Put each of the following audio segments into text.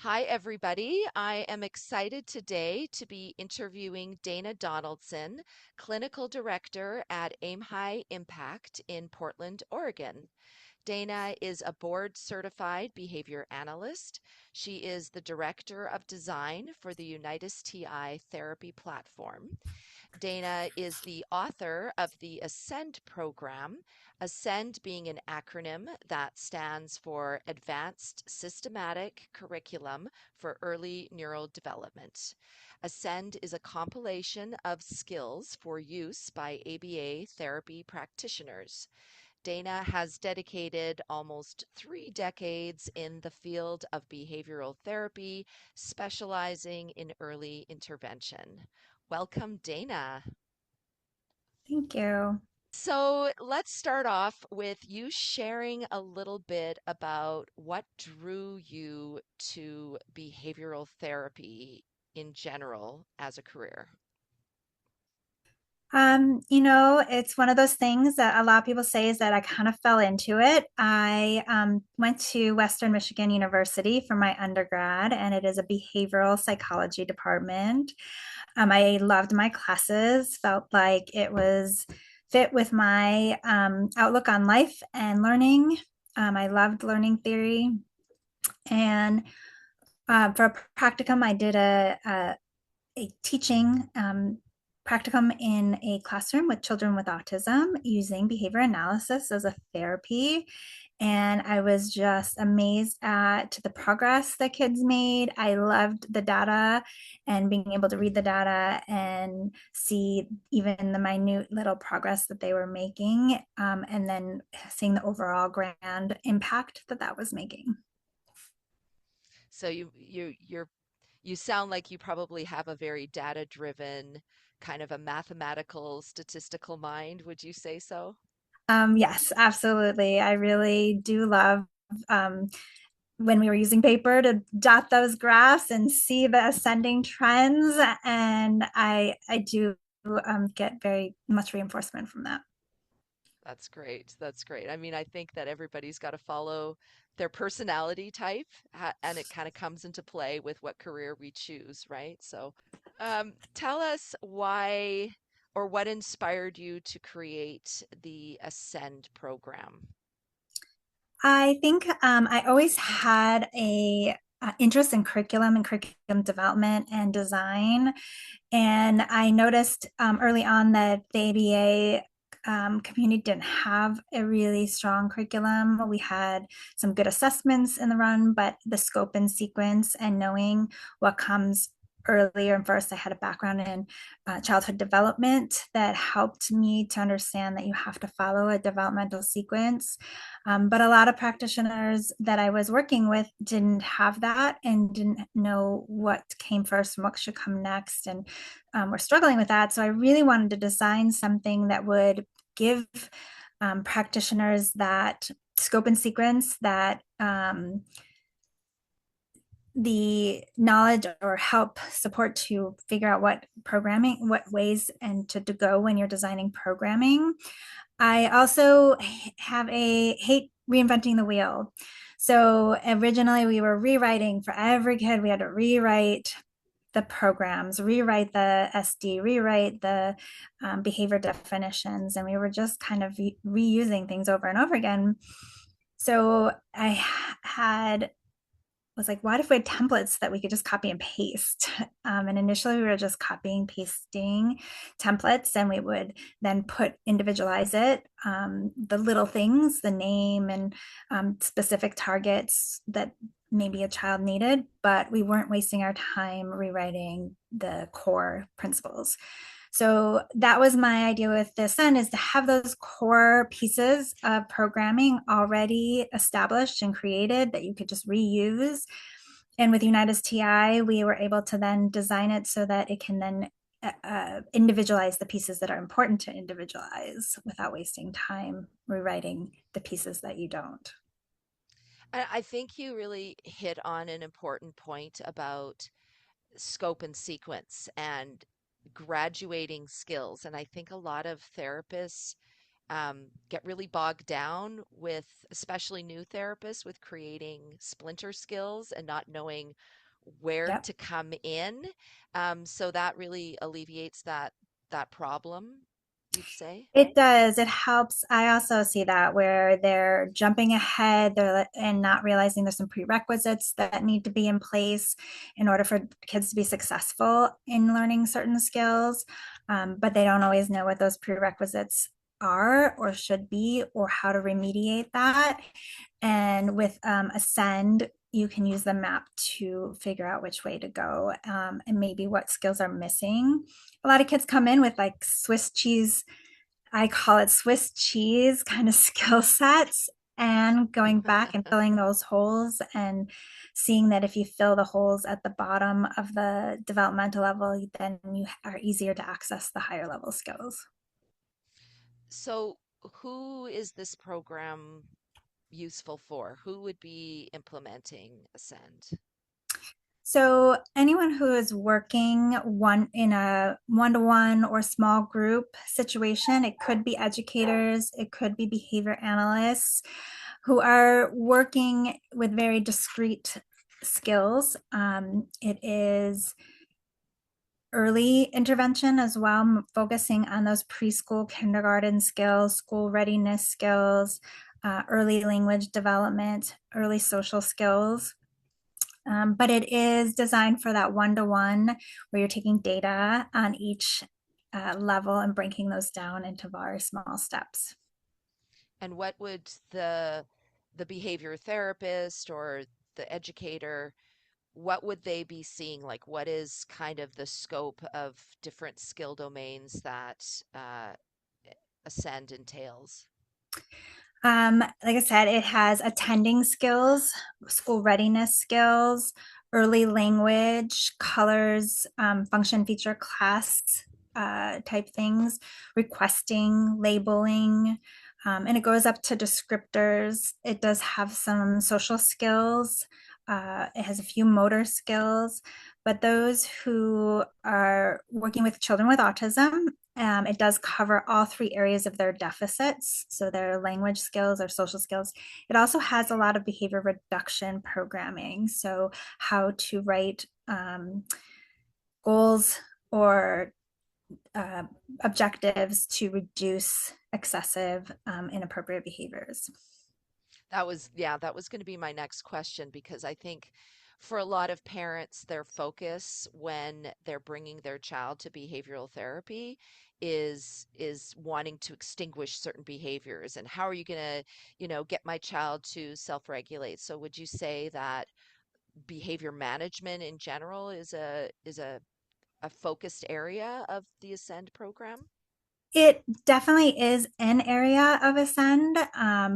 Hi, everybody. I am excited today to be interviewing Dana Donaldson, Clinical Director at Aim High Impact in Portland, Oregon. Dana is a board certified behavior analyst. She is the Director of Design for the UnitusTI therapy platform. Dana is the author of the Ascend program, Ascend being an acronym that stands for Advanced Systematic Curriculum for Early Neural Development. Ascend is a compilation of skills for use by ABA therapy practitioners. Dana has dedicated almost 3 decades in the field of behavioral therapy, specializing in early intervention. Welcome, Dana. Thank you. So let's start off with you sharing a little bit about what drew you to behavioral therapy in general as a career. It's one of those things that a lot of people say is that I kind of fell into it. I went to Western Michigan University for my undergrad, and it is a behavioral psychology department. I loved my classes, felt like it was fit with my outlook on life and learning. I loved learning theory. And for a practicum, I did a teaching practicum in a classroom with children with autism using behavior analysis as a therapy. And I was just amazed at the progress that kids made. I loved the data and being able to read the data and see even the minute little progress that they were making, and then seeing the overall grand impact that that was making. So you sound like you probably have a very data-driven, kind of a mathematical, statistical mind. Would you say so? Yes, absolutely. I really do love um, when we were using paper to dot those graphs and see the ascending trends. And I do get very much reinforcement from that. That's great. That's great. I mean, I think that everybody's got to follow their personality type, and it kind of comes into play with what career we choose, right? So, tell us why or what inspired you to create the Ascend program. I think I always had a interest in curriculum and curriculum development and design. And I noticed early on that the ABA community didn't have a really strong curriculum. We had some good assessments in the run, but the scope and sequence and knowing what comes earlier and first, I had a background in childhood development that helped me to understand that you have to follow a developmental sequence. But a lot of practitioners that I was working with didn't have that and didn't know what came first and what should come next. And we're struggling with that. So I really wanted to design something that would give practitioners that scope and sequence, that the knowledge or help support to figure out what programming, what ways and to go when you're designing programming. I also have a hate reinventing the wheel. So originally we were rewriting for every kid, we had to rewrite the programs, rewrite the SD, rewrite the behavior definitions, and we were just kind of reusing things over and over again. So I had was like, what if we had templates that we could just copy and paste? And initially, we were just copying, pasting templates, and we would then individualize it, the little things, the name, and specific targets that maybe a child needed, but we weren't wasting our time rewriting the core principles. So that was my idea with this then, is to have those core pieces of programming already established and created that you could just reuse. And with UnitusTI, we were able to then design it so that it can then individualize the pieces that are important to individualize without wasting time rewriting the pieces that you don't. I think you really hit on an important point about scope and sequence and graduating skills. And I think a lot of therapists get really bogged down with, especially new therapists, with creating splinter skills and not knowing where Yep. to come in. So that really alleviates that problem, you'd say. It does. It helps. I also see that where they're jumping ahead, and not realizing there's some prerequisites that need to be in place in order for kids to be successful in learning certain skills. But they don't always know what those prerequisites are or should be, or how to remediate that. And with Ascend, you can use the map to figure out which way to go, and maybe what skills are missing. A lot of kids come in with like Swiss cheese, I call it Swiss cheese kind of skill sets, and going back and filling those holes and seeing that if you fill the holes at the bottom of the developmental level, then you are easier to access the higher level skills. So, who is this program useful for? Who would be implementing Ascend? So anyone who is working one in a one-to-one or small group situation, it could be educators, it could be behavior analysts who are working with very discrete skills. It is early intervention as well, focusing on those preschool, kindergarten skills, school readiness skills, early language development, early social skills. But it is designed for that one-to-one where you're taking data on each level and breaking those down into very small steps. And what would the behavior therapist or the educator, what would they be seeing? Like, what is kind of the scope of different skill domains that Ascend entails? Like I said, it has attending skills, school readiness skills, early language, colors, function, feature, class type things, requesting, labeling, and it goes up to descriptors. It does have some social skills. It has a few motor skills, but those who are working with children with autism, it does cover all three areas of their deficits. So their language skills, their social skills. It also has a lot of behavior reduction programming. So how to write goals or uh, objectives to reduce excessive, inappropriate behaviors. That was going to be my next question because I think for a lot of parents, their focus when they're bringing their child to behavioral therapy is wanting to extinguish certain behaviors and how are you going to, get my child to self-regulate. So would you say that behavior management in general is a focused area of the Ascend program? It definitely is an area of ascend,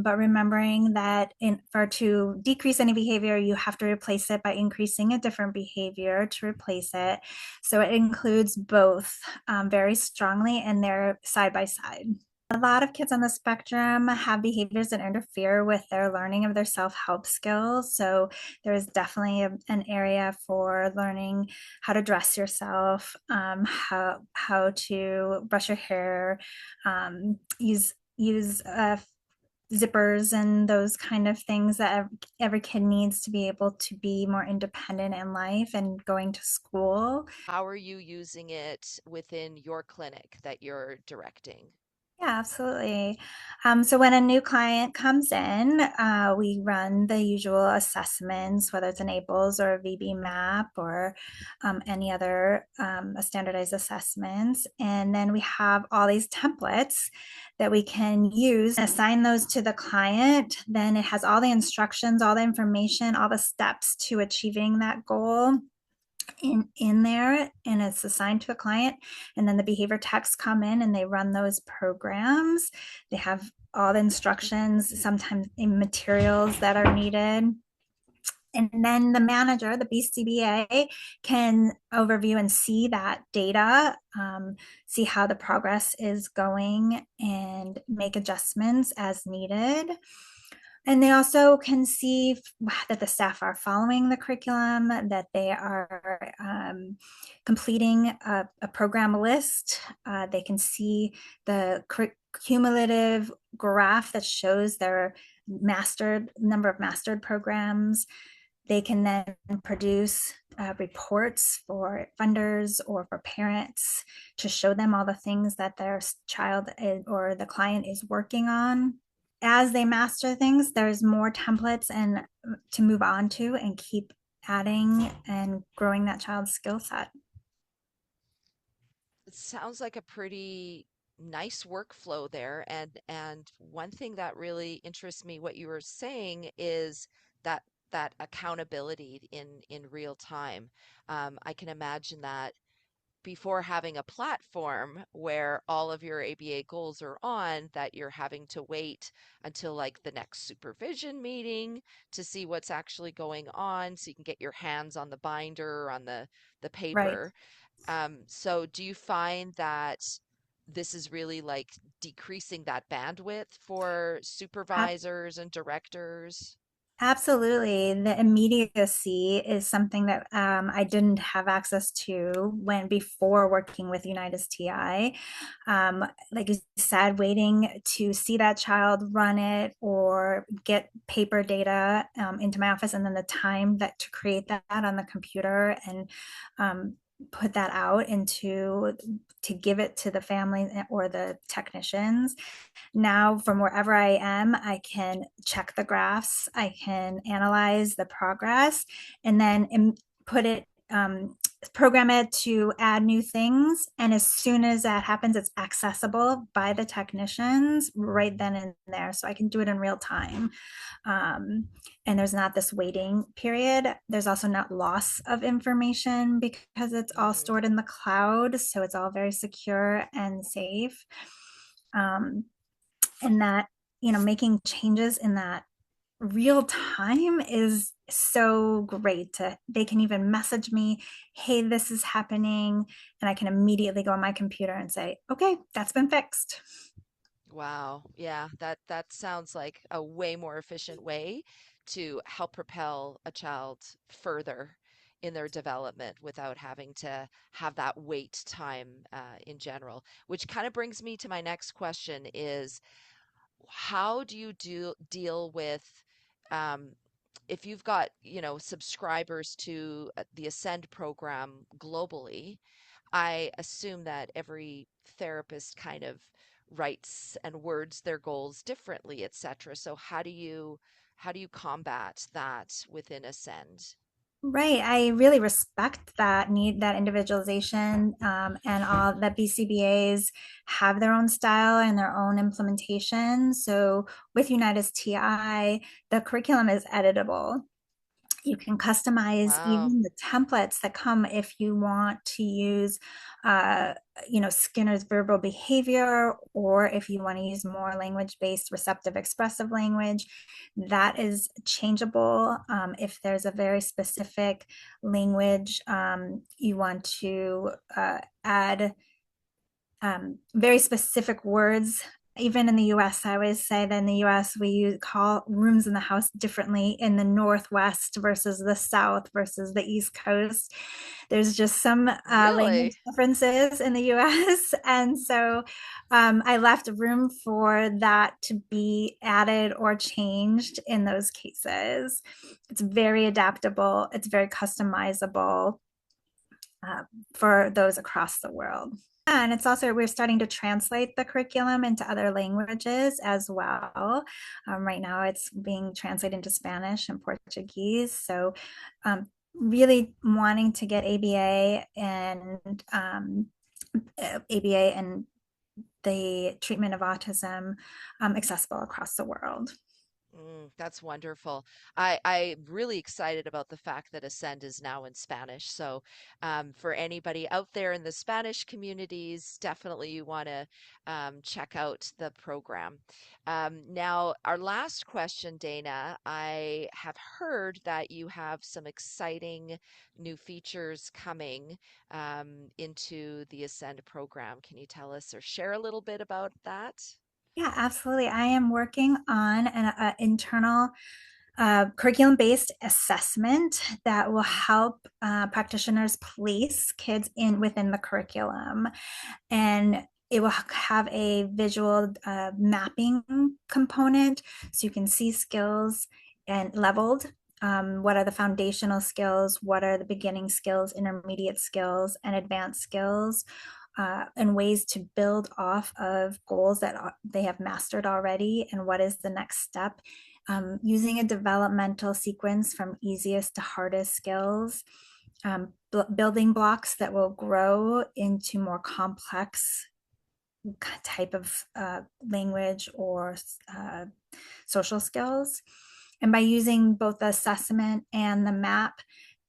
but remembering that in for to decrease any behavior, you have to replace it by increasing a different behavior to replace it. So it includes both, very strongly, and they're side by side. A lot of kids on the spectrum have behaviors that interfere with their learning of their self-help skills. So there is definitely an area for learning how to dress yourself, how to brush your hair, use zippers and those kind of things that every kid needs to be able to be more independent in life and going to school. How are you using it within your clinic that you're directing? Yeah, absolutely. So when a new client comes in, we run the usual assessments, whether it's an ABLS or a VB map or any other standardized assessments. And then we have all these templates that we can use and assign those to the client. Then it has all the instructions, all the information, all the steps to achieving that goal in there, and it's assigned to a client, and then the behavior techs come in and they run those programs. They have all the instructions, sometimes in materials that are needed, and then the manager, the BCBA, can overview and see that data, see how the progress is going and make adjustments as needed. And they also can see that the staff are following the curriculum, that they are completing a program list. They can see the cumulative graph that shows their mastered number of mastered programs. They can then produce reports for funders or for parents to show them all the things that their child or the client is working on. As they master things, there's more templates and to move on to and keep adding and growing that child's skill set. It sounds like a pretty nice workflow there. And one thing that really interests me, what you were saying, is that that accountability in real time. I can imagine that before having a platform where all of your ABA goals are on, that you're having to wait until like the next supervision meeting to see what's actually going on so you can get your hands on the binder, on the Right. paper. So do you find that this is really like decreasing that bandwidth for supervisors and directors? Absolutely. The immediacy is something that I didn't have access to when before working with UnitusTI. Like you said, waiting to see that child run it or get paper data into my office, and then the time that to create that on the computer and um, put that out into to give it to the family or the technicians. Now, from wherever I am, I can check the graphs, I can analyze the progress, and then put it, program it to add new things. And as soon as that happens, it's accessible by the technicians right then and there. So I can do it in real time. Um, and there's not this waiting period. There's also not loss of information because it's all Mm, stored in the cloud. So it's all very secure and safe. Um, and that, making changes in that real time is so great. They can even message me, hey, this is happening, and I can immediately go on my computer and say, okay, that's been fixed. wow. Yeah, that sounds like a way more efficient way to help propel a child further in their development without having to have that wait time in general. Which kind of brings me to my next question is how do you deal with um, if you've got, subscribers to the Ascend program globally? I assume that every therapist kind of writes and words their goals differently, etc. So how do you combat that within Ascend? Right. I really respect that need, that individualization, and all that BCBAs have their own style and their own implementation. So with Unitas TI, the curriculum is editable. You can customize Wow. even the templates that come if you want to use, uh, Skinner's verbal behavior, or if you want to use more language-based receptive expressive language, that is changeable. If there's a very specific language you want to add very specific words. Even in the US, I always say that in the US, call rooms in the house differently in the Northwest versus the South versus the East Coast. There's just some language Really? differences in the US. And so I left room for that to be added or changed in those cases. It's very adaptable, it's very customizable uh, for those across the world. And it's also, we're starting to translate the curriculum into other languages as well. Right now, it's being translated into Spanish and Portuguese. So, really wanting to get ABA and the treatment of autism accessible across the world. That's wonderful. I'm really excited about the fact that Ascend is now in Spanish. So, for anybody out there in the Spanish communities, definitely you want to check out the program. Now, our last question, Dana, I have heard that you have some exciting new features coming into the Ascend program. Can you tell us or share a little bit about that? Yeah, absolutely. I am working on an internal curriculum-based assessment that will help practitioners place kids in within the curriculum. And it will have a visual mapping component so you can see skills and leveled. What are the foundational skills? What are the beginning skills, intermediate skills, and advanced skills? And ways to build off of goals that they have mastered already, and what is the next step. Using a developmental sequence from easiest to hardest skills, building blocks that will grow into more complex type of language or social skills. And by using both the assessment and the map,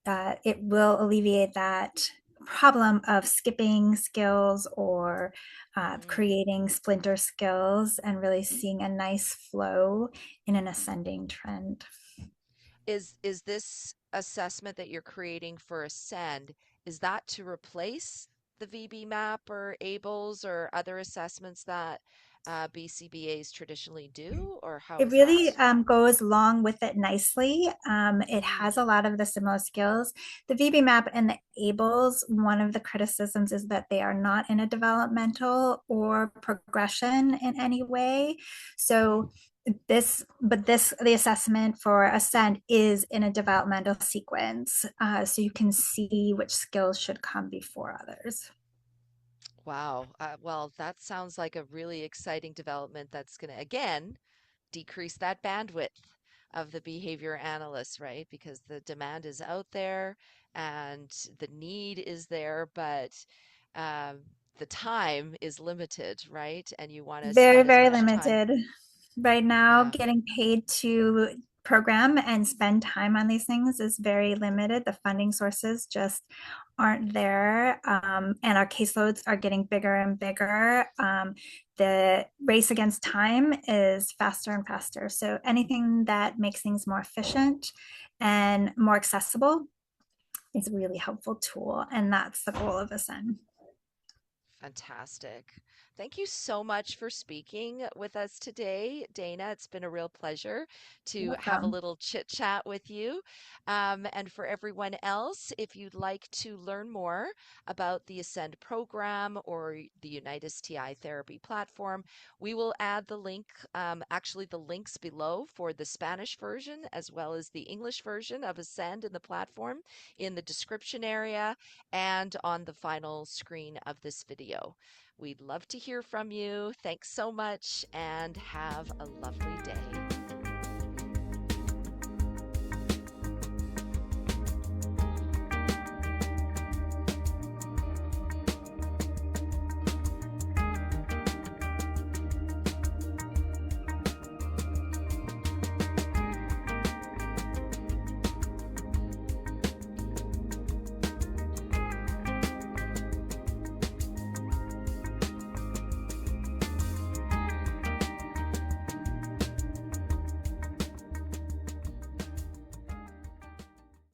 it will alleviate that problem of skipping skills or Mm. creating splinter skills and really seeing a nice flow in an ascending trend. Is this assessment that you're creating for Ascend, is that to replace the VB map or ABLES or other assessments that BCBAs traditionally do, or how It is really that? goes along with it nicely. It has Mm, a lot of the similar skills. The VB map and the ABLES, one of the criticisms is that they are not in a developmental or progression in any way. mm-hmm. So the assessment for Ascend is in a developmental sequence. So you can see which skills should come before others. Wow. Well, that sounds like a really exciting development that's going to, again, decrease that bandwidth of the behavior analysts, right? Because the demand is out there and the need is there, but um, the time is limited, right? And you want to Very, spend as very much time. limited. Right now, Yeah. getting paid to program and spend time on these things is very limited. The funding sources just aren't there. And our caseloads are getting bigger and bigger. The race against time is faster and faster. So anything that makes things more efficient and more accessible is a really helpful tool. And that's the goal of Ascend. Fantastic. Thank you so much for speaking with us today, Dana. It's been a real pleasure You're to have a welcome. little chit chat with you. And for everyone else, if you'd like to learn more about the Ascend program or the UnitusTI therapy platform, we will add the link, actually, the links below for the Spanish version as well as the English version of Ascend in the platform in the description area and on the final screen of this video. We'd love to hear from you. Thanks so much and have a lovely day.